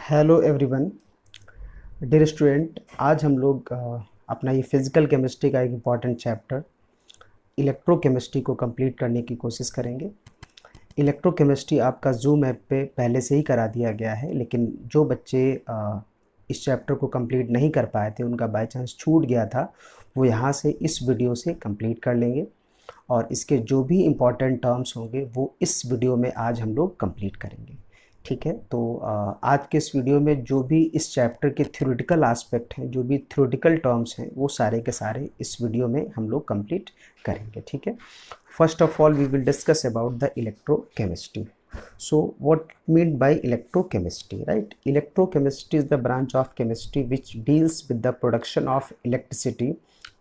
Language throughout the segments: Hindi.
Hello everyone. डियर स्टूडेंट, आज हम लोग अपना ये फिज़िकल केमिस्ट्री का एक इम्पॉर्टेंट चैप्टर इलेक्ट्रोकेमिस्ट्री को कंप्लीट करने की कोशिश करेंगे। इलेक्ट्रोकेमिस्ट्री आपका जूम ऐप पे पहले से ही करा दिया गया है, लेकिन जो बच्चे इस चैप्टर को कंप्लीट नहीं कर पाए थे, उनका बाय चांस छूट गया था, वो यहाँ से इस वीडियो से कंप्लीट कर लेंगे और इसके जो भी इम्पॉर्टेंट टर्म्स होंगे वो इस वीडियो में आज हम लोग कंप्लीट करेंगे। ठीक है, तो आज के इस वीडियो में जो भी इस चैप्टर के थ्योरेटिकल एस्पेक्ट हैं, जो भी थ्योरेटिकल टर्म्स हैं, वो सारे के सारे इस वीडियो में हम लोग कंप्लीट करेंगे। ठीक है, first of all we will discuss about the electrochemistry. So what meant by electrochemistry, right? Electrochemistry is the branch of chemistry which deals with the production of electricity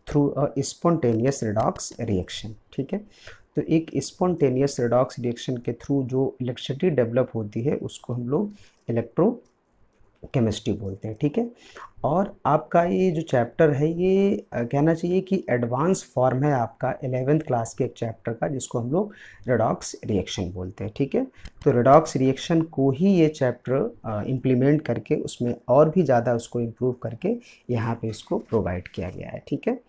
through a spontaneous redox reaction. ठीक है, तो एक स्पॉन्टेनियस रिडॉक्स रिएक्शन के थ्रू जो इलेक्ट्रिसिटी डेवलप होती है उसको हम लोग इलेक्ट्रो केमिस्ट्री बोलते हैं। ठीक है, और आपका ये जो चैप्टर है ये कहना चाहिए कि एडवांस फॉर्म है आपका 11th क्लास के एक चैप्टर का, जिसको हम लोग रेडॉक्स रिएक्शन बोलते हैं। ठीक है, तो रेडॉक्स रिएक्शन को ही ये चैप्टर इम्प्लीमेंट करके उसमें और भी ज़्यादा उसको इम्प्रूव करके यहाँ पे इसको प्रोवाइड किया गया है। ठीक है,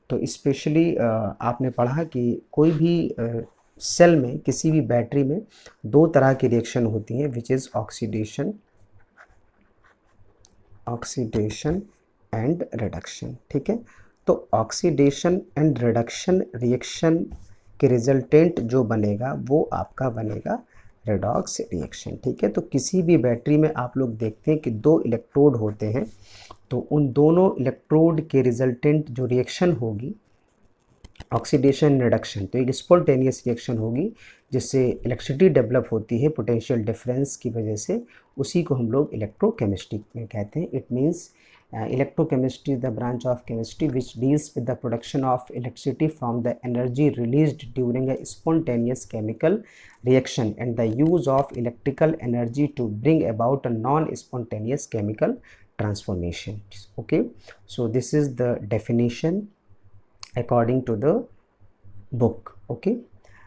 तो स्पेशली आपने पढ़ा कि कोई भी सेल में, किसी भी बैटरी में दो तरह की रिएक्शन होती हैं, which is oxidation and reduction. ठीक है, तो ऑक्सीडेशन एंड रिडक्शन रिएक्शन के रिजल्टेंट जो बनेगा वो आपका बनेगा रेडॉक्स रिएक्शन। ठीक है, तो किसी भी बैटरी में आप लोग देखते हैं कि दो इलेक्ट्रोड होते हैं, तो उन दोनों इलेक्ट्रोड के रिजल्टेंट जो रिएक्शन होगी ऑक्सीडेशन रिडक्शन, तो एक स्पॉन्टेनियस रिएक्शन होगी जिससे इलेक्ट्रिसिटी डेवलप होती है पोटेंशियल डिफरेंस की वजह से, उसी को हम लोग इलेक्ट्रोकेमिस्ट्री में कहते हैं। It means electrochemistry is the branch of chemistry which deals with the production of electricity from the energy released during a spontaneous chemical reaction and the use of electrical energy to bring about a non spontaneous chemical transformation. Okay, so this is the definition according to the book. Okay,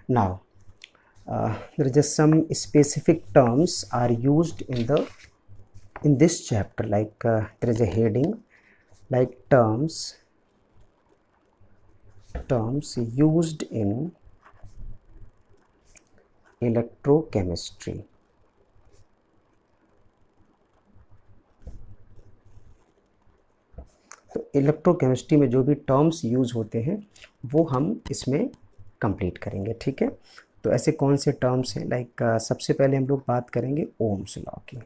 now there is just some specific terms are used in this chapter, like there is a heading like terms used in electrochemistry. तो इलेक्ट्रोकेमिस्ट्री में जो भी टर्म्स यूज़ होते हैं वो हम इसमें कंप्लीट करेंगे। ठीक है, तो ऐसे कौन से टर्म्स हैं, लाइक सबसे पहले हम लोग बात करेंगे ओम्स लॉ की।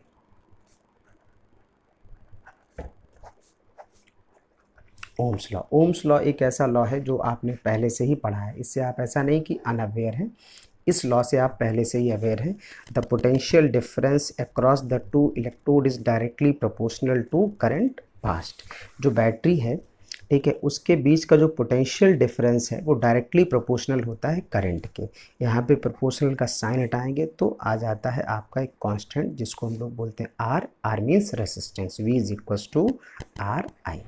ओम्स लॉ एक ऐसा लॉ है जो आपने पहले से ही पढ़ा है, इससे आप ऐसा नहीं कि अनअवेयर हैं, इस लॉ से आप पहले से ही अवेयर हैं। The potential difference across the two electrode is directly proportional to current passed. जो बैटरी है, ठीक है, उसके बीच का जो पोटेंशियल डिफरेंस है वो डायरेक्टली प्रोपोर्शनल होता है करंट के। यहाँ पे प्रोपोर्शनल का साइन हटाएंगे तो आ जाता है आपका एक कांस्टेंट जिसको हम लोग बोलते हैं R. R means resistance, V is equals to R I.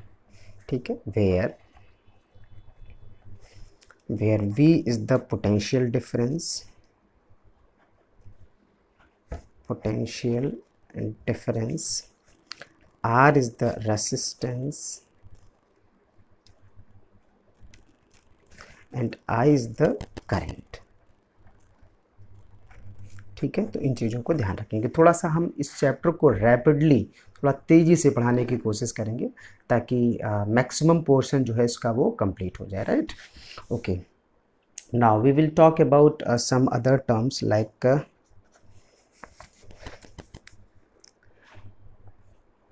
ठीक है, where V is the potential difference, R is the resistance and I is the current। ठीक है, तो इन चीज़ों को ध्यान रखेंगे। थोड़ा सा हम इस चैप्टर को रैपिडली, थोड़ा तेज़ी से पढ़ाने की कोशिश करेंगे ताकि मैक्सिमम पोर्शन जो है इसका वो कंप्लीट हो जाए। Right, okay, now we will talk about some other terms like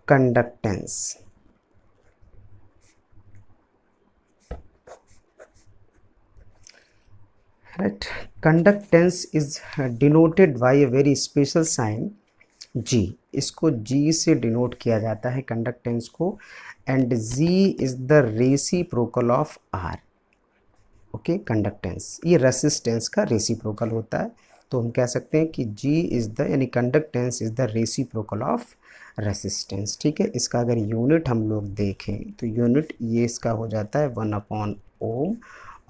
conductance. Right, conductance is denoted by a very special sign G। इसको G से डिनोट किया जाता है कंडक्टेंस को, and G is the reciprocal of R। Okay, conductance ये रेसिस्टेंस का रेसिप्रोकल होता है, तो हम कह सकते हैं कि G इज द, यानी conductance is the reciprocal of resistance. ठीक है, इसका अगर यूनिट हम लोग देखें तो यूनिट ये इसका हो जाता है 1/ओम,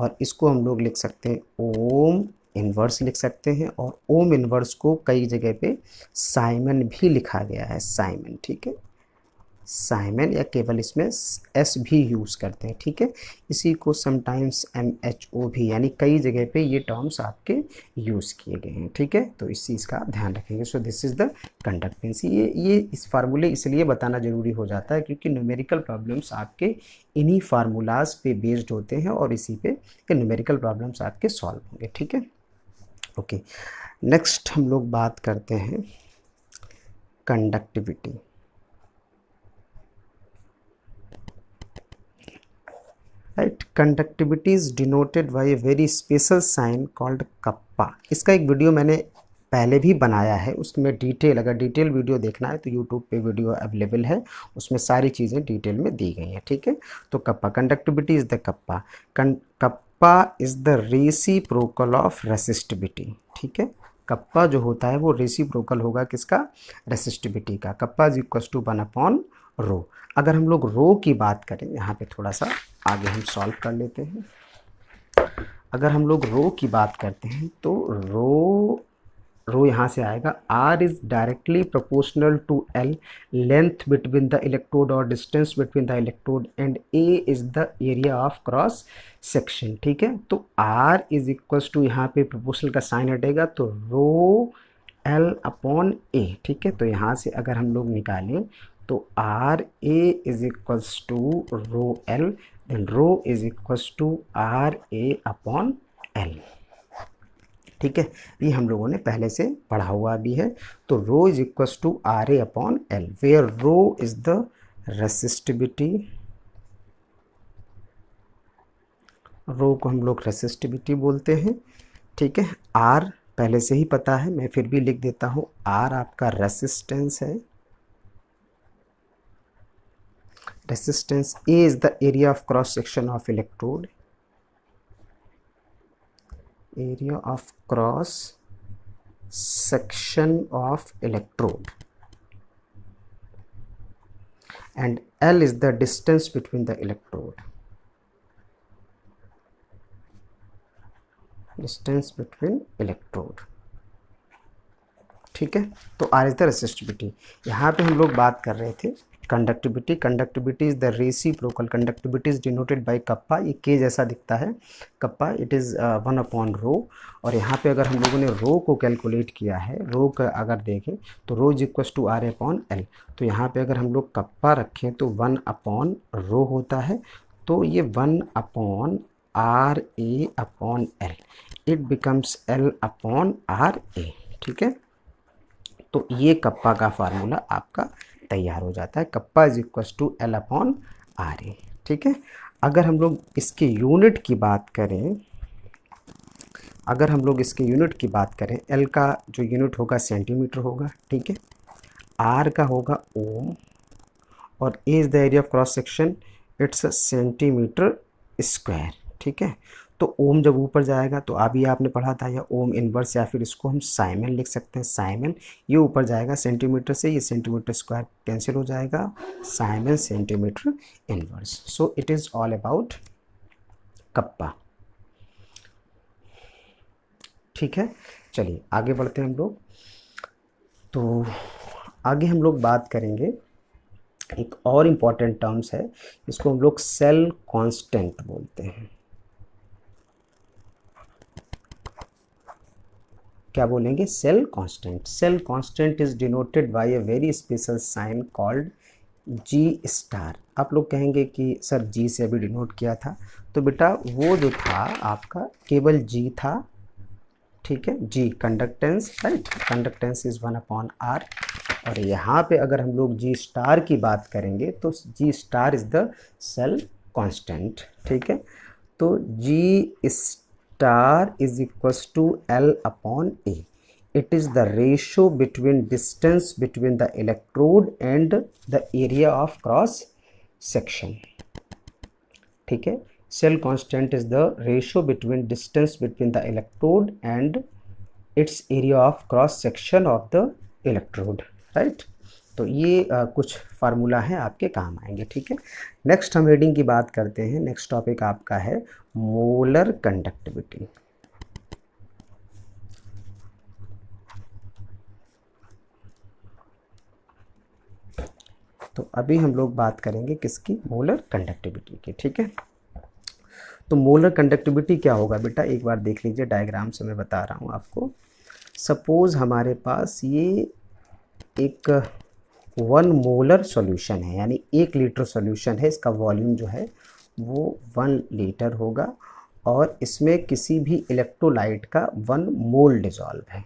और इसको हम लोग लिख सकते हैं ओम इन्वर्स लिख सकते हैं, और ओम इन्वर्स को कई जगह पे साइमन भी लिखा गया है, साइमन, ठीक है, साइमन, या केवल इसमें एस भी यूज़ करते हैं, ठीक है। इसी को समटाइम्स MHO भी, यानी कई जगह पे ये टर्म्स आपके यूज़ किए गए हैं, ठीक है। तो इस चीज़ का ध्यान रखेंगे। So this is the conductance. ये इस फार्मूले इसलिए बताना ज़रूरी हो जाता है क्योंकि न्यूमेरिकल प्रॉब्लम्स आपके इन्हीं फार्मूलाज पे बेस्ड होते हैं, और इसी पे ये न्यूमेरिकल प्रॉब्लम्स आपके सॉल्व होंगे, ठीक है। ओके, नेक्स्ट हम लोग बात करते हैं conductivity. Right, conductivity is denoted by a very special sign called kappa. इसका एक वीडियो मैंने पहले भी बनाया है, उसमें डिटेल, अगर डिटेल वीडियो देखना है तो यूट्यूब पे वीडियो अवेलेबल है, उसमें सारी चीज़ें डिटेल में दी गई हैं, ठीक है। तो kappa, conductivity is the kappa. Kappa is the reciprocal of resistivity, ठीक है। कप्पा जो होता है वो रेसिप्रोकल होगा किसका, रेसिस्टिविटी का। कप्पा इज इक्वल टू 1/रो। अगर हम लोग रो की बात करें, यहाँ पे थोड़ा सा आगे हम सॉल्व कर लेते हैं। अगर हम लोग रो की बात करते हैं तो रो यहाँ से आएगा, R is directly proportional to L, length between the electrode और distance between the electrode, and A is the area of cross section, ठीक है। तो R इज इक्वल्स टू, यहाँ पे प्रोपोर्शनल का साइन हटेगा तो रो L/A, ठीक है। तो यहाँ से अगर हम लोग निकालें तो RA is equals to rho L, then rho is equals to RA/L, ठीक है। ये हम लोगों ने पहले से पढ़ा हुआ भी है। तो rho is equals to RA/L, where rho is the resistivity, rho को हम लोग रेसिस्टिविटी बोलते हैं, ठीक है। R पहले से ही पता है, मैं फिर भी लिख देता हूँ, R आपका रेसिस्टेंस है, resistance. A is the area of cross section of electrode, area of cross section of electrode, and L is the distance between the electrode, distance between electrode, ठीक है। तो R इज द रेसिस्टिविटी। यहाँ पे हम लोग बात कर रहे थे conductivity. Conductivity is the reciprocal, conductivity is denoted bye kappa, ये के जैसा दिखता है कप्पा, इट इज़ 1/रो। और यहाँ पे अगर हम लोगों ने रो को कैलकुलेट किया है, रो का अगर देखें तो rho is equal to RA/L। तो यहाँ पे अगर हम लोग कप्पा रखें तो 1/रो होता है, तो ये 1/RA/L, इट बिकम्स L/RA, ठीक है। तो ये कप्पा का फार्मूला आपका तैयार हो जाता है, kappa is equal to L/RA, ठीक है। अगर हम लोग इसके यूनिट की बात करें, अगर हम लोग इसके यूनिट की बात करें, L का जो यूनिट होगा सेंटीमीटर होगा, ठीक है। R का होगा ओम, और A is the area of cross section, it's centimetre square, ठीक है। तो ओम जब ऊपर जाएगा तो अभी आपने पढ़ा था, या ओम इनवर्स, या फिर इसको हम साइमन लिख सकते हैं, साइमन। ये ऊपर जाएगा सेंटीमीटर से, ये सेंटीमीटर स्क्वायर कैंसिल हो जाएगा, Simon centimetre inverse. So it is all about kappa, ठीक है। चलिए आगे बढ़ते हैं हम लोग। तो आगे हम लोग बात करेंगे, एक और इम्पॉर्टेंट टर्म्स है, इसको हम लोग सेल कांस्टेंट बोलते हैं। क्या बोलेंगे? Cell constant. Cell constant is denoted by a very special sign called G*। आप लोग कहेंगे कि सर G से अभी डिनोट किया था, तो बेटा वो जो था आपका केवल G था, ठीक है। G conductance, right, conductance is 1/R। और यहाँ पे अगर हम लोग G* की बात करेंगे तो G* is the cell constant, ठीक है। तो G* is equals to L/A. It is the ratio between distance between the electrode and the area of cross section, ठीक है। Cell constant is the ratio between distance between the electrode and its area of cross section of the electrode, right? तो ये कुछ फार्मूला है आपके काम आएंगे, ठीक है। नेक्स्ट हम रीडिंग की बात करते हैं। नेक्स्ट टॉपिक आपका है मोलर कंडक्टिविटी। तो अभी हम लोग बात करेंगे किसकी, मोलर कंडक्टिविटी की। ठीक है, तो मोलर कंडक्टिविटी क्या होगा बेटा, एक बार देख लीजिए डायग्राम से मैं बता रहा हूँ आपको। सपोज हमारे पास ये एक 1 मोलर सॉल्यूशन है, यानी 1 लीटर सॉल्यूशन है, इसका वॉल्यूम जो है वो 1 लीटर होगा और इसमें किसी भी इलेक्ट्रोलाइट का 1 मोल डिजॉल्व है,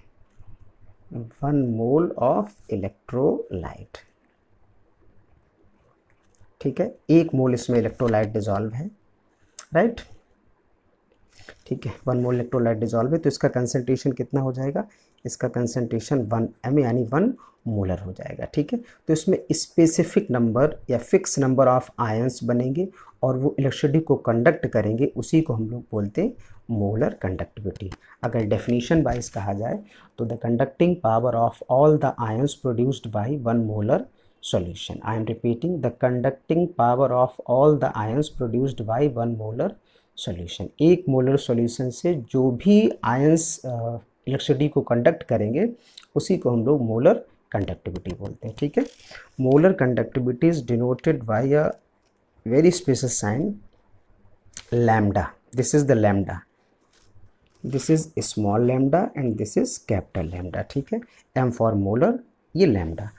1 मोल ऑफ इलेक्ट्रोलाइट। ठीक है, 1 मोल इसमें इलेक्ट्रोलाइट डिजॉल्व है, राइट। ठीक है, 1 मोल इलेक्ट्रोलाइट डिजॉल्व है, तो इसका कंसंट्रेशन कितना हो जाएगा, इसका कंसंट्रेशन 1 m यानी 1 मोलर हो जाएगा। ठीक है, तो इसमें स्पेसिफिक नंबर या फिक्स नंबर ऑफ आयंस बनेंगे और वो इलेक्ट्रिसिटी को कंडक्ट करेंगे, उसी को हम लोग बोलते हैं मोलर कंडक्टिविटी। अगर डेफिनेशन वाइज कहा जाए तो the conducting power of all the ions produced by 1 molar solution. I am repeating, the conducting power of all the ions produced by 1 molar solution. एक मोलर सॉल्यूशन से जो भी आयंस इलेक्ट्रिसिटी को कंडक्ट करेंगे उसी को हम लोग मोलर कंडक्टिविटी बोलते हैं। ठीक है, molar conductivity is denoted by a very special sign lambda. This is the lambda, this is small lambda and this is capital lambda. ठीक है, एम फॉर मोलर, ये lambda.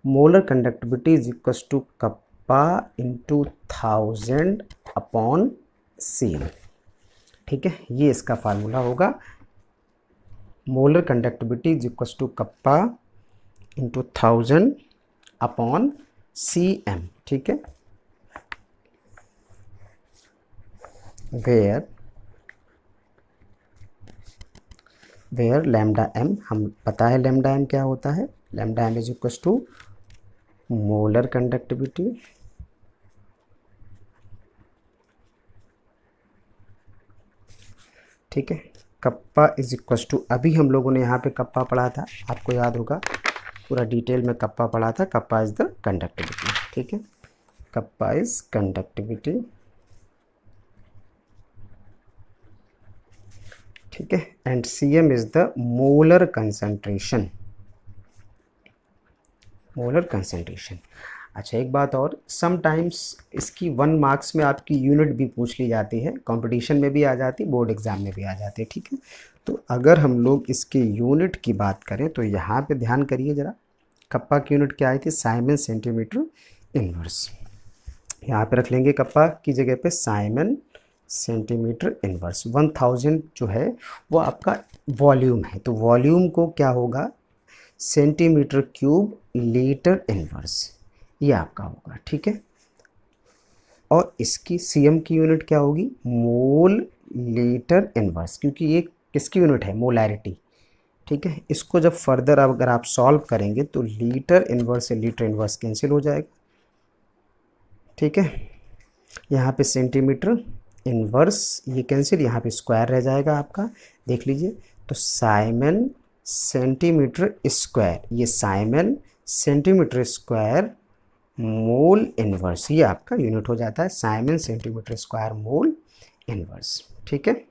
Molar conductivity is equal to kappa into 1000 upon seal. ठीक है, ये इसका फार्मूला होगा। Molar conductivity is equal to kappa into 1000 upon C M. ठीक है, वेयर लैम्डा एम, हम पता है लैम्डा एम क्या होता है, lambda M is equal to molar conductivity ठीक है, कप्पा इज इक्वल टू, अभी हम लोगों ने यहाँ पे कप्पा पढ़ा था, आपको याद होगा पूरा डिटेल में कप्पा पढ़ा था। Kappa is the conductivity. ठीक है, कप्पा इज कंडक्टिविटी। ठीक है, and C M is the molar concentration, molar concentration. अच्छा, एक बात और, समटाइम्स इसकी 1 मार्क्स में आपकी यूनिट भी पूछ ली जाती है, कंपटीशन में भी आ जाती, बोर्ड एग्जाम में भी आ जाती है। ठीक है, तो अगर हम लोग इसके यूनिट की बात करें तो यहाँ पे ध्यान करिए ज़रा, कप्पा की यूनिट क्या आई थी, साइमन सेंटीमीटर इनवर्स। यहाँ पे रख लेंगे कप्पा की जगह पे साइमन सेंटीमीटर इनवर्स। 1000 जो है वो आपका वॉल्यूम है, तो वॉल्यूम को क्या होगा, सेंटीमीटर क्यूब लीटर इनवर्स, ये आपका होगा। ठीक है, और इसकी सीएम की यूनिट क्या होगी, मोल लीटर इनवर्स, क्योंकि ये किसकी यूनिट है, मोलैरिटी। ठीक है, इसको जब फर्दर अगर आप सॉल्व करेंगे तो लीटर इनवर्स से लीटर इनवर्स कैंसिल हो जाएगा। ठीक है, यहाँ पे सेंटीमीटर इनवर्स ये कैंसिल, यहाँ पे स्क्वायर रह जाएगा आपका, देख लीजिए। तो साइमन सेंटीमीटर स्क्वायर, ये Simon centimetre square mole inverse, ये आपका यूनिट हो जाता है, Simon centimetre square mole inverse. ठीक है,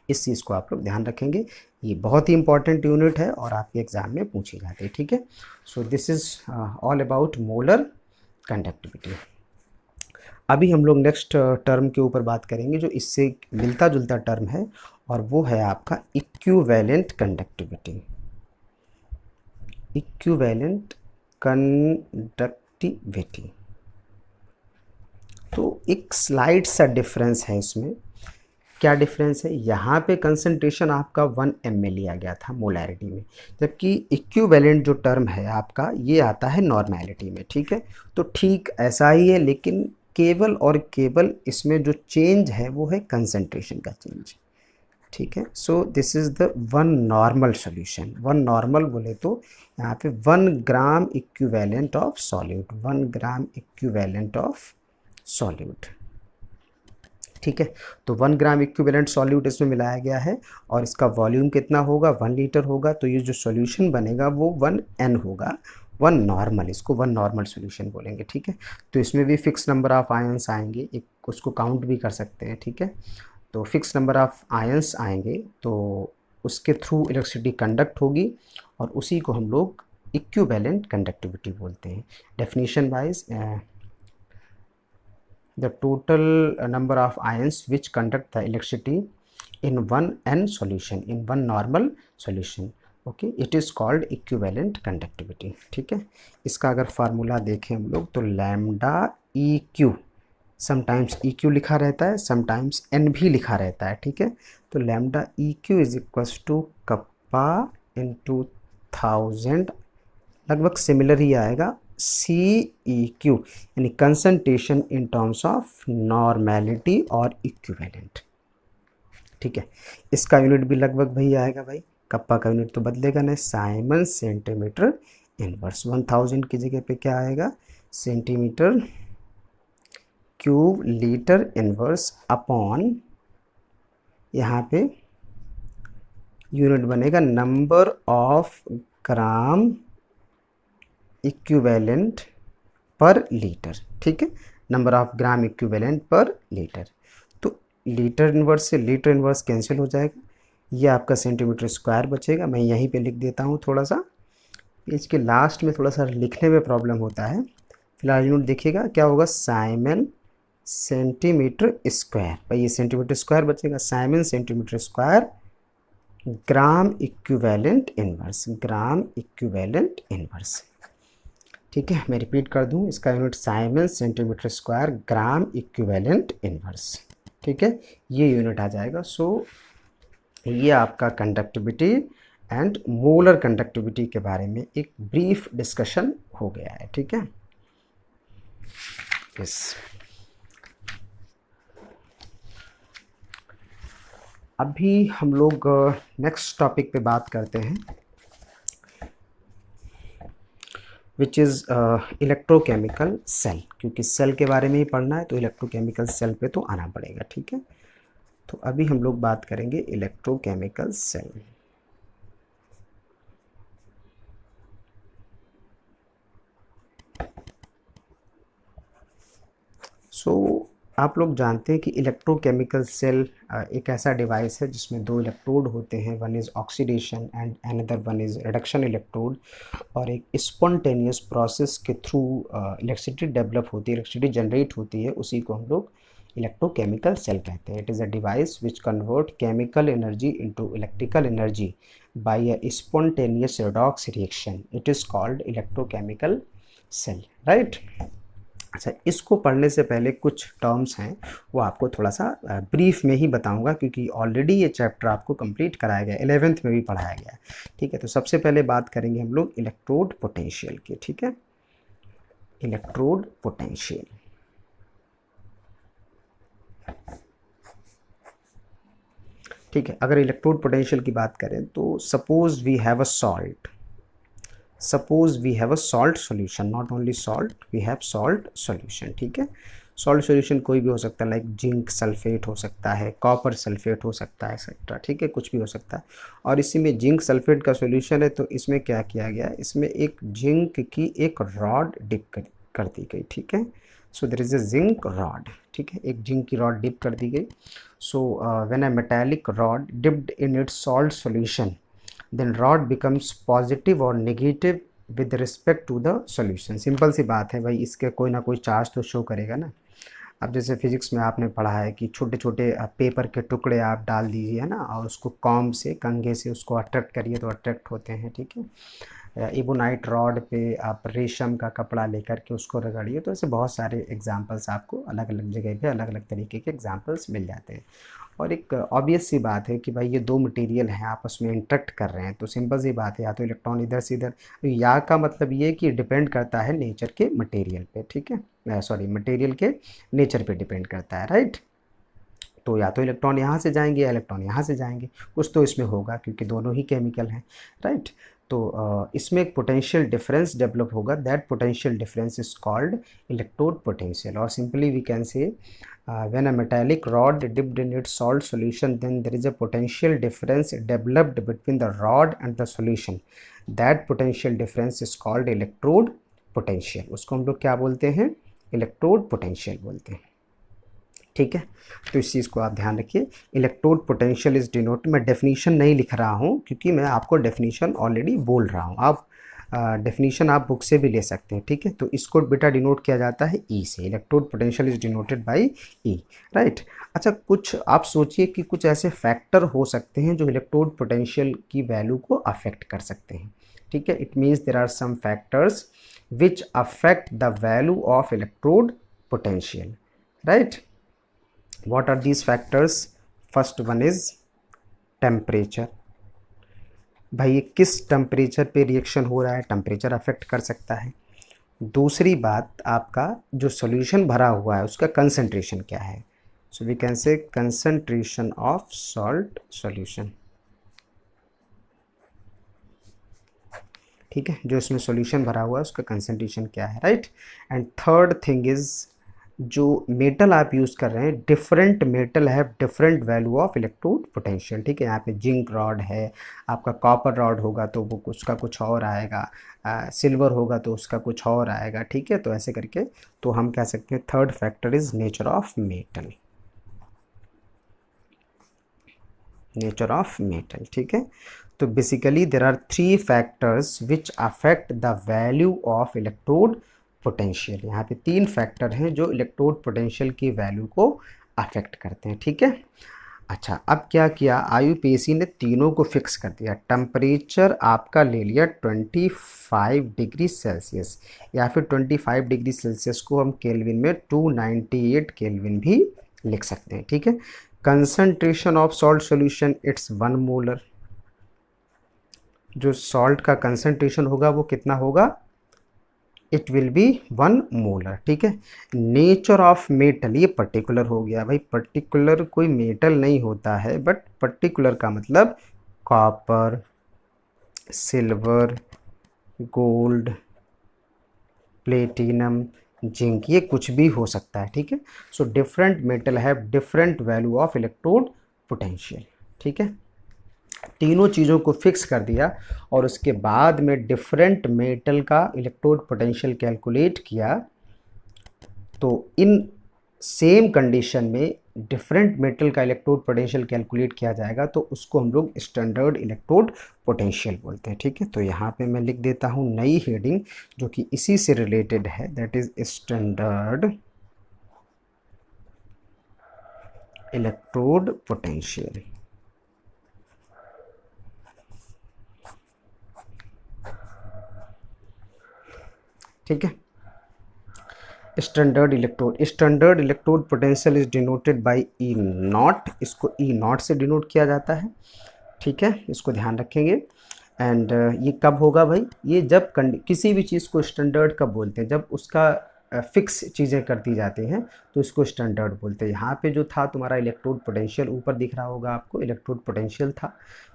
इस चीज़ को आप लोग ध्यान रखेंगे, ये बहुत ही इंपॉर्टेंट यूनिट है और आपके एग्जाम में पूछी जाती है। ठीक है, सो this is all about molar conductivity. अभी हम लोग नेक्स्ट टर्म के ऊपर बात करेंगे जो इससे मिलता जुलता टर्म है, और वो है आपका इक्विवेलेंट कंडक्टिविटी। इक्विवेलेंट कंडक्टिविटी, तो एक स्लाइड सा डिफरेंस है इसमें। क्या डिफरेंस है, यहाँ पे कंसंट्रेशन आपका 1 m में लिया गया था मोलैरिटी में, जबकि इक्विवेलेंट जो टर्म है आपका ये आता है नॉर्मेलिटी में। ठीक है, तो ठीक ऐसा ही है, लेकिन केवल और केवल इसमें जो चेंज है वो है कंसंट्रेशन का चेंज। ठीक है, सो this is the 1 normal solution. 1 normal बोले तो यहाँ पे 1 gram equivalent of solute, 1 gram equivalent of solute. ठीक है, तो 1 ग्राम इक्विवेलेंट सॉल्यूट इसमें मिलाया गया है और इसका वॉल्यूम कितना होगा, 1 लीटर होगा, तो ये जो सॉल्यूशन बनेगा वो 1n होगा, 1 नॉर्मल, इसको 1 नॉर्मल सॉल्यूशन बोलेंगे। ठीक है, तो इसमें भी फिक्स नंबर ऑफ आयंस आएंगे, एक उसको काउंट भी कर सकते हैं। ठीक है, तो फिक्स नंबर ऑफ आयंस आएंगे तो उसके थ्रू इलेक्ट्रिसिटी कंडक्ट होगी और उसी को हम लोग इक्विवेलेंट कंडक्टिविटी बोलते हैं। Definition wise the total number of ions which conduct the electricity in one n solution, in one normal solution, okay, it is called equivalent conductivity। ठीक है, इसका अगर फार्मूला देखें हम लोग तो lambda E Q, sometimes E Q लिखा रहता है, समटाइम्स एन भी लिखा रहता है। ठीक है, तो lambda E Q is equals to kappa into 1000, लगभग सिमिलर ही आएगा, सी ई क्यू, यानी concentration in terms of normality और इक्विवेलेंट। ठीक है, इसका यूनिट भी लगभग वही आएगा भाई, कप्पा का यूनिट तो बदलेगा नहीं, साइमन सेंटीमीटर इनवर्स। 1000 की जगह पे क्या आएगा, centimetre cube litre inverse upon, यहाँ पे यूनिट बनेगा नंबर ऑफ ग्राम इक्विवेलेंट पर लीटर। ठीक है, नंबर ऑफ ग्राम इक्विवेलेंट पर लीटर। तो लीटर इनवर्स से लीटर इनवर्स कैंसिल हो जाएगा, ये आपका सेंटीमीटर स्क्वायर बचेगा। मैं यहीं पे लिख देता हूँ, थोड़ा सा पेज के लास्ट में थोड़ा सा लिखने में प्रॉब्लम होता है। फिलहाल यूनिट देखिएगा क्या होगा, साइमन सेंटीमीटर स्क्वायर, भाई ये सेंटीमीटर स्क्वायर बचेगा, Simon centimetre square gram equivalent inverse, gram equivalent inverse. ठीक है, मैं रिपीट कर दूं, इसका unit Simon centimetre square gram equivalent inverse. ठीक है, ये यूनिट आ जाएगा। सो ये आपका कंडक्टिविटी एंड मोलर कंडक्टिविटी के बारे में एक ब्रीफ डिस्कशन हो गया है। ठीक है, यस। अभी हम लोग नेक्स्ट टॉपिक पे बात करते हैं, विच इज़ इलेक्ट्रोकेमिकल सेल, क्योंकि सेल के बारे में ही पढ़ना है तो इलेक्ट्रोकेमिकल सेल पे तो आना पड़ेगा। ठीक है, तो अभी हम लोग बात करेंगे इलेक्ट्रोकेमिकल सेल। सो आप लोग जानते हैं कि इलेक्ट्रोकेमिकल सेल एक ऐसा डिवाइस है जिसमें दो इलेक्ट्रोड होते हैं, one is oxidation and another one is reduction electrode, और एक स्पॉन्टेनियस प्रोसेस के थ्रू इलेक्ट्रिसिटी डेवलप होती है, इलेक्ट्रिसिटी जनरेट होती है, उसी को हम लोग इलेक्ट्रोकेमिकल सेल कहते हैं। It is a device which convert chemical energy into electrical energy by a spontaneous redox reaction, it is called electrochemical cell, right. अच्छा, इसको पढ़ने से पहले कुछ टर्म्स हैं वो आपको थोड़ा सा ब्रीफ में ही बताऊंगा, क्योंकि ऑलरेडी ये चैप्टर आपको कंप्लीट कराया गया, 11th में भी पढ़ाया गया है। ठीक है, तो सबसे पहले बात करेंगे हम लोग इलेक्ट्रोड पोटेंशियल की। ठीक है, इलेक्ट्रोड पोटेंशियल। ठीक है, अगर इलेक्ट्रोड पोटेंशियल की बात करें तो suppose we have a salt, suppose we have a salt solution, not only salt, we have salt solution। ठीक है, सॉल्ट सॉल्यूशन कोई भी हो सकता है, लाइक जिंक सल्फेट हो सकता है, कॉपर सल्फेट हो सकता है, एक्सेट्रा। ठीक है, कुछ भी हो सकता है। और इसी में जिंक सल्फेट का सॉल्यूशन है, तो इसमें क्या किया गया, इसमें एक जिंक की एक रॉड डिप कर दी गई। ठीक है, so there is a zinc rod. ठीक है, एक जिंक की रॉड डिप कर दी गई। So when a metallic rod dipped in its salt solution, then rod becomes positive और negative with respect to the solution। Simple सी बात है भाई, इसके कोई ना कोई चार्ज तो शो करेगा ना। अब जैसे फिजिक्स में आपने पढ़ा है कि छोटे छोटे पेपर के टुकड़े आप डाल दीजिए, है ना, और उसको कॉम्ब से, कंघे से उसको अट्रैक्ट करिए तो अट्रैक्ट होते हैं। ठीक है, इबोनाइट रॉड पे आप रेशम का कपड़ा लेकर के उसको रगड़िए, तो ऐसे बहुत सारे एग्जांपल्स आपको अलग अलग जगह पे अलग अलग तरीके के एग्जांपल्स मिल जाते हैं। और एक ऑब्वियस सी बात है कि भाई ये दो मटेरियल हैं आपस में इंटरेक्ट कर रहे हैं, तो सिंपल सी बात है, या तो इलेक्ट्रॉन इधर से इधर, या का मतलब ये कि डिपेंड करता है नेचर के मटेरियल पे। ठीक है, सॉरी, मटेरियल के नेचर पे डिपेंड करता है, राइट। तो या तो इलेक्ट्रॉन यहाँ से जाएंगे या इलेक्ट्रॉन यहाँ से जाएंगे, कुछ तो इसमें होगा, क्योंकि दोनों ही केमिकल हैं, राइट। तो इसमें एक पोटेंशियल डिफरेंस डेवलप होगा, that potential difference is called electrode potential. और simply we can say when a metallic rod dipped in its salt solution, then there is a potential difference developed between the rod and the solution, that potential difference is called electrode potential। उसको हम लोग क्या बोलते हैं, इलेक्ट्रोड पोटेंशियल बोलते हैं। ठीक है, तो इस चीज़ को आप ध्यान रखिए। इलेक्ट्रोड पोटेंशियल इज डिनोट, मैं डेफिनेशन नहीं लिख रहा हूँ क्योंकि मैं आपको डेफिनेशन ऑलरेडी बोल रहा हूँ, आप डेफिनेशन आप बुक से भी ले सकते हैं, ठीक है। तो इसको बेटा डिनोट किया जाता है ई से, electrode potential is denoted bye E, right. अच्छा, कुछ आप सोचिए कि कुछ ऐसे फैक्टर हो सकते हैं जो इलेक्ट्रोड पोटेंशियल की वैल्यू को अफेक्ट कर सकते हैं, ठीक है। It means there are some factors which affect the value of electrode potential, right. What are these factors? First one is temperature। भाई ये किस टेम्परेचर पे रिएक्शन हो रहा है, टेम्परेचर अफेक्ट कर सकता है। दूसरी बात, आपका जो सॉल्यूशन भरा हुआ है उसका कंसंट्रेशन क्या है। So we can say concentration of salt solution, ठीक है। जो इसमें सॉल्यूशन भरा हुआ है उसका कंसंट्रेशन क्या है, right. And third thing is जो मेटल आप यूज़ कर रहे हैं, different metal have different value of electrode potential, ठीक है। यहाँ पे जिंक रॉड है, आपका कॉपर रॉड होगा तो वो उसका कुछ और आएगा, सिल्वर होगा तो उसका कुछ और आएगा, ठीक है। तो ऐसे करके तो हम कह सकते हैं third factor is nature of metal, nature of metal, ठीक है। तो basically there are three factors which affect the value of electrode potential. यहाँ पे तीन फैक्टर हैं जो इलेक्ट्रोड पोटेंशियल की वैल्यू को अफेक्ट करते हैं, ठीक है। अच्छा, अब क्या किया, आईयूपीएसी ने तीनों को फिक्स कर दिया। टेम्परेचर आपका ले लिया 25 डिग्री सेल्सियस, या फिर 25 डिग्री सेल्सियस को हम केल्विन में 298 केल्विन भी लिख सकते हैं, ठीक है। Concentration of salt solution it's 1 molar. जो सॉल्ट का कंसंट्रेशन होगा वो कितना होगा, इट विल बी 1 मोलर, ठीक है। नेचर ऑफ मेटल, ये पर्टिकुलर हो गया भाई, पर्टिकुलर कोई मेटल नहीं होता है, बट पर्टिकुलर का मतलब copper, silver, gold, platinum, zinc, ये कुछ भी हो सकता है, ठीक है। So different metal have different value of electrode potential, ठीक है। तीनों चीज़ों को फिक्स कर दिया और उसके बाद में डिफरेंट मेटल का इलेक्ट्रोड पोटेंशियल कैलकुलेट किया। तो इन सेम कंडीशन में डिफरेंट मेटल का इलेक्ट्रोड पोटेंशियल कैलकुलेट किया जाएगा तो उसको हम लोग स्टैंडर्ड इलेक्ट्रोड पोटेंशियल बोलते हैं, ठीक है। तो यहाँ पे मैं लिख देता हूँ नई हेडिंग जो कि इसी से रिलेटेड है, that is standard electrode potential, ठीक है। Standard electrode potential is denoted bye E not, इसको ई नॉट से डिनोट किया जाता है, ठीक है। इसको ध्यान रखेंगे। एंड ये कब होगा भाई, ये जब किसी भी चीज़ को स्टैंडर्ड कब बोलते हैं, जब उसका फिक्स चीज़ें कर दी जाती हैं तो इसको स्टैंडर्ड बोलते हैं। यहाँ पे जो था तुम्हारा इलेक्ट्रोड पोटेंशियल, ऊपर दिख रहा होगा आपको, इलेक्ट्रोड पोटेंशियल था,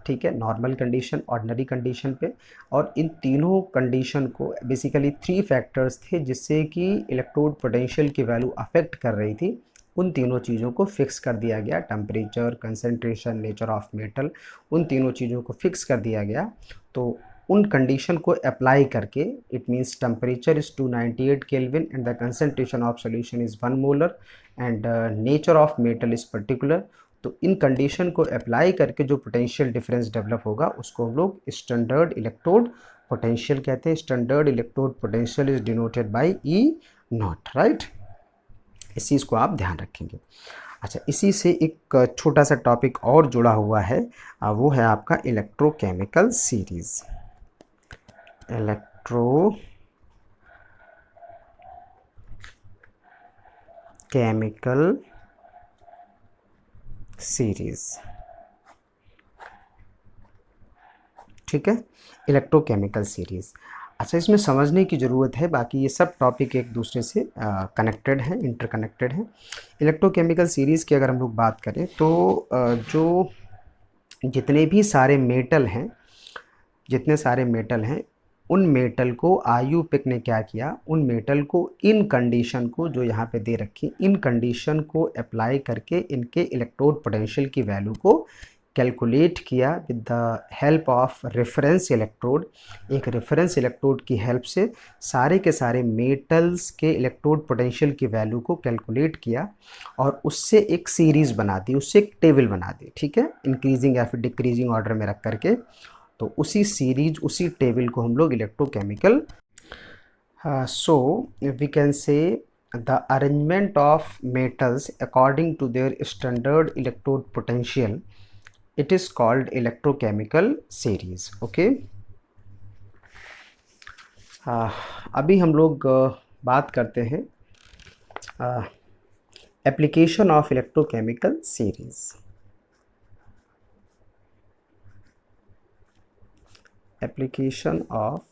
ठीक है, नॉर्मल कंडीशन, ऑर्डिनरी कंडीशन पे। और इन तीनों कंडीशन को बेसिकली 3 फैक्टर्स थे जिससे कि इलेक्ट्रोड पोटेंशियल की वैल्यू अफेक्ट कर रही थी। उन तीनों चीज़ों को फिक्स कर दिया गया, temperature, concentration, nature of metal, उन तीनों चीज़ों को फिक्स कर दिया गया। तो उन कंडीशन को अप्लाई करके, it means temperature is 298 kelvin and the concentration of solution is 1 molar and nature of metal is particular. तो इन कंडीशन को अप्लाई करके जो पोटेंशियल डिफरेंस डेवलप होगा उसको हम लोग स्टैंडर्ड इलेक्ट्रोड पोटेंशियल कहते हैं। Standard electrode potential is denoted bye E not, right. इस चीज़ को आप ध्यान रखेंगे। अच्छा, इसी से एक छोटा सा टॉपिक और जुड़ा हुआ है, वो है आपका इलेक्ट्रोकेमिकल सीरीज़। इलेक्ट्रोकेमिकल सीरीज़, ठीक है, इलेक्ट्रोकेमिकल सीरीज़। अच्छा, इसमें समझने की ज़रूरत है, बाकी ये सब टॉपिक एक दूसरे से कनेक्टेड हैं, इंटरकनेक्टेड हैं। इलेक्ट्रोकेमिकल सीरीज़ की अगर हम लोग बात करें तो जो जितने भी सारे मेटल हैं, जितने सारे मेटल हैं, उन मेटल को आईयूपिक ने क्या किया, उन मेटल को इन कंडीशन को जो यहाँ पे दे रखी, इन कंडीशन को अप्लाई करके इनके इलेक्ट्रोड पोटेंशियल की वैल्यू को कैलकुलेट किया with the help of reference electrode. एक रेफरेंस इलेक्ट्रोड की हेल्प से सारे के सारे मेटल्स के इलेक्ट्रोड पोटेंशियल की वैल्यू को कैलकुलेट किया और उससे एक सीरीज़ बना दी, उससे एक टेबल बना दी, ठीक है, इंक्रीजिंग या फिर डिक्रीजिंग ऑर्डर में रख करके। तो उसी सीरीज, उसी टेबल को हम लोग electrochemical, so we can say the arrangement of metals according to their standard electrode potential, it is called electrochemical series. Okay, अभी हम लोग बात करते हैं application of electrochemical series. Application of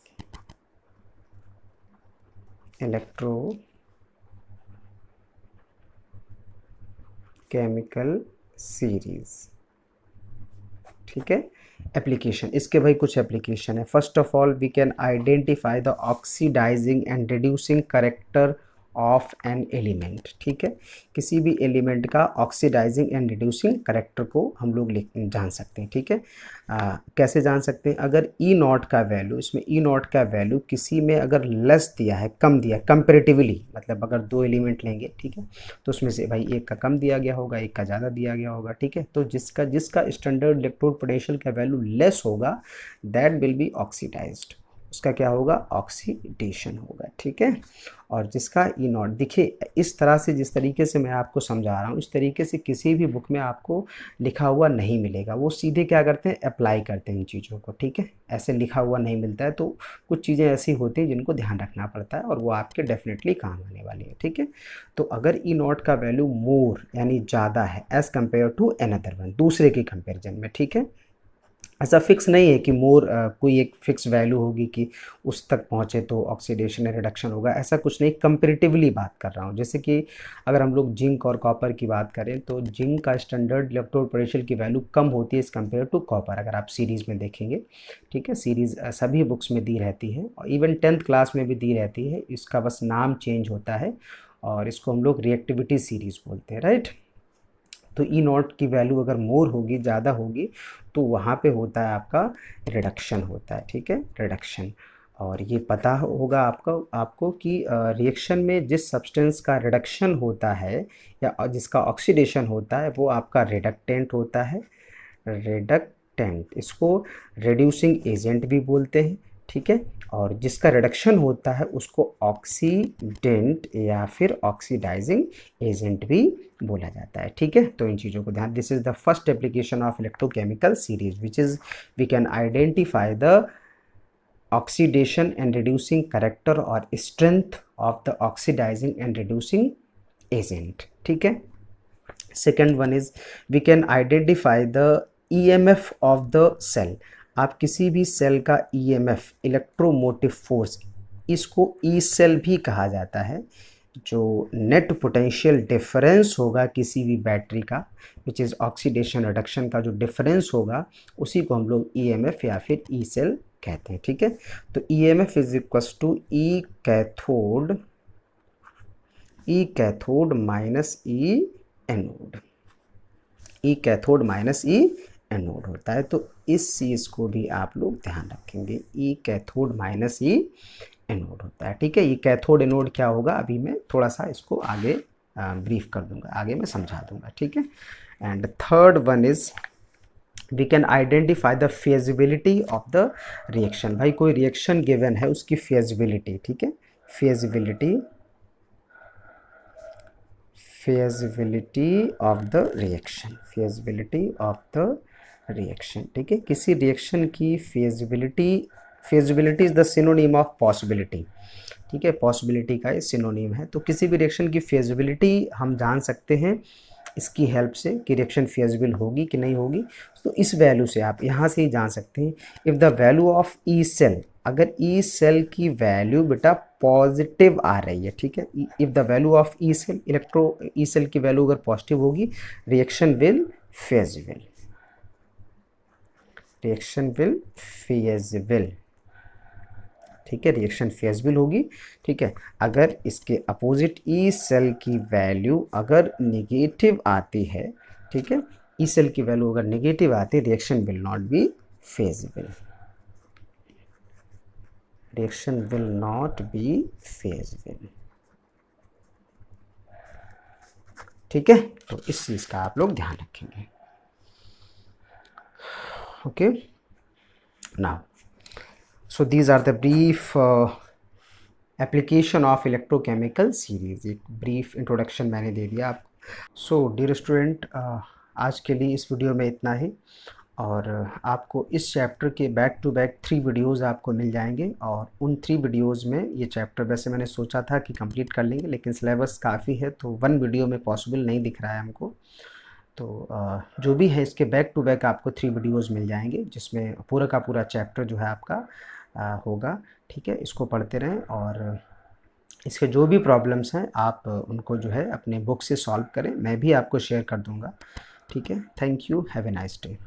electrochemical series, ठीक है। एप्लीकेशन, इसके भाई कुछ एप्लीकेशन है। First of all we can identify the oxidising and reducing character of an element, ठीक है। किसी भी एलिमेंट का ऑक्सीडाइजिंग एंड रिड्यूसिंग करेक्टर को हम लोग जान सकते हैं, ठीक है। कैसे जान सकते हैं? अगर ई नॉट का वैल्यू, इसमें ई नॉट का वैल्यू किसी में अगर लेस दिया है, कम दिया है कंपेरेटिवली, मतलब अगर दो एलिमेंट लेंगे, ठीक है, तो उसमें से भाई एक का कम दिया गया होगा, एक का ज़्यादा दिया गया होगा, ठीक है। तो जिसका जिसका स्टैंडर्ड इलेक्ट्रोड पोटेंशियल का वैल्यू लेस होगा, दैट विल बी ऑक्सीडाइज्ड, उसका क्या होगा? ऑक्सीडेशन होगा, ठीक है। और जिसका ई नॉट, देखिए इस तरह से, जिस तरीके से मैं आपको समझा रहा हूँ, इस तरीके से किसी भी बुक में आपको लिखा हुआ नहीं मिलेगा। वो सीधे क्या करते हैं? अप्लाई करते हैं इन चीज़ों को, ठीक है। ऐसे लिखा हुआ नहीं मिलता है। तो कुछ चीज़ें ऐसी होती हैं जिनको ध्यान रखना पड़ता है और वो आपके डेफिनेटली काम आने वाली है, ठीक है। तो अगर ई नॉट का वैल्यू मोर यानी ज़्यादा है as compare to another one, दूसरे के कंपेरिजन में, ठीक है। ऐसा फिक्स नहीं है कि मोर कोई एक फिक्स वैल्यू होगी कि उस तक पहुँचे तो ऑक्सीडेशन या रिडक्शन होगा, ऐसा कुछ नहीं। कंपेरेटिवली बात कर रहा हूँ। जैसे कि अगर हम लोग जिंक और कॉपर की बात करें, तो जिंक का स्टैंडर्ड इलेक्ट्रोड पोटेंशियल की वैल्यू कम होती है इस कंपेयर टू कॉपर, अगर आप सीरीज़ में देखेंगे, ठीक है। सीरीज़ सभी बुक्स में दी रहती है और इवन 10th क्लास में भी दी रहती है। इसका बस नाम चेंज होता है और इसको हम लोग रिएक्टिविटी सीरीज़ बोलते हैं, राइट। तो ई नॉट की वैल्यू अगर मोर होगी, ज़्यादा होगी, तो वहाँ पे होता है आपका रिडक्शन होता है, ठीक है, रिडक्शन। और ये पता होगा आपको कि रिएक्शन में जिस सब्सटेंस का रिडक्शन होता है या जिसका ऑक्सीडेशन होता है, वो आपका रिडक्टेंट होता है, रिडक्टेंट। इसको रिड्यूसिंग एजेंट भी बोलते हैं, ठीक है। और जिसका रिडक्शन होता है उसको ऑक्सीडेंट या फिर ऑक्सीडाइजिंग एजेंट भी बोला जाता है, ठीक है। तो इन चीज़ों को ध्यान, this is the first application of electrochemical series which is we can identify the oxidation and reducing character और strength of the oxidising and reducing agent, ठीक है। Second one is we can identify the EMF of the cell. आप किसी भी सेल का ईएमएफ, इलेक्ट्रोमोटिव फोर्स, इसको ई सेल भी कहा जाता है। जो नेट पोटेंशियल डिफरेंस होगा किसी भी बैटरी का, विच इज़ ऑक्सीडेशन रिडक्शन का जो डिफरेंस होगा, उसी को हम लोग ईएमएफ या फिर ई सेल कहते हैं, ठीक है। तो EMF is equals to E cathode minus E anode, E cathode minus E anode होता है। तो इस चीज़ को भी आप लोग ध्यान रखेंगे, ई कैथोड माइनस ई एनोड होता है, ठीक है। ये कैथोड एनोड क्या होगा, अभी मैं थोड़ा सा इसको आगे ब्रीफ कर दूंगा, आगे मैं समझा दूंगा, ठीक है। And third one is we can identify the feasibility of the reaction. भाई कोई रिएक्शन गिवन है, उसकी फेजिबिलिटी, ठीक है, feasibility of the reaction, feasibility of the reaction, ठीक है। किसी रिएक्शन की feasibility is the synonym of possibility, ठीक है। पॉसिबिलिटी का ये सिनोनिम है। तो किसी भी रिएक्शन की फेजिबिलिटी हम जान सकते हैं इसकी हेल्प से कि रिएक्शन फेजिबल होगी कि नहीं होगी। तो इस वैल्यू से आप यहाँ से ही जान सकते हैं। If the value of E cell, अगर ई सेल की वैल्यू बेटा पॉजिटिव आ रही है, ठीक है, if the value of E cell, E cell की वैल्यू अगर पॉजिटिव होगी, reaction will feasible, reaction will feasible, ठीक है, रिएक्शन फेजिबल होगी, ठीक है। अगर इसके अपोजिट ई सेल की वैल्यू अगर नेगेटिव आती है, ठीक है, ई सेल की वैल्यू अगर नेगेटिव आती है, reaction will not be feasible, reaction will not be feasible, ठीक है। तो इस चीज़ का आप लोग ध्यान रखेंगे, okay. Now, so these are the brief application of electrochemical series, एक ब्रीफ इंट्रोडक्शन मैंने दे दिया आपको। सो डियर स्टूडेंट, आज के लिए इस वीडियो में इतना ही, और आपको इस चैप्टर के बैक टू बैक 3 वीडियोज़ आपको मिल जाएंगे, और उन 3 वीडियोज़ में ये चैप्टर वैसे मैंने सोचा था कि कंप्लीट कर लेंगे, लेकिन सिलेबस काफ़ी है तो 1 वीडियो में पॉसिबल नहीं दिख रहा है हमको। तो जो भी है इसके बैक टू बैक आपको 3 वीडियोज़ मिल जाएंगे, जिसमें पूरा का पूरा चैप्टर जो है आपका होगा। ठीक है, इसको पढ़ते रहें, और इसके जो भी प्रॉब्लम्स हैं आप उनको जो है अपने बुक से सॉल्व करें, मैं भी आपको शेयर कर दूंगा। ठीक है, thank you, have a nice day.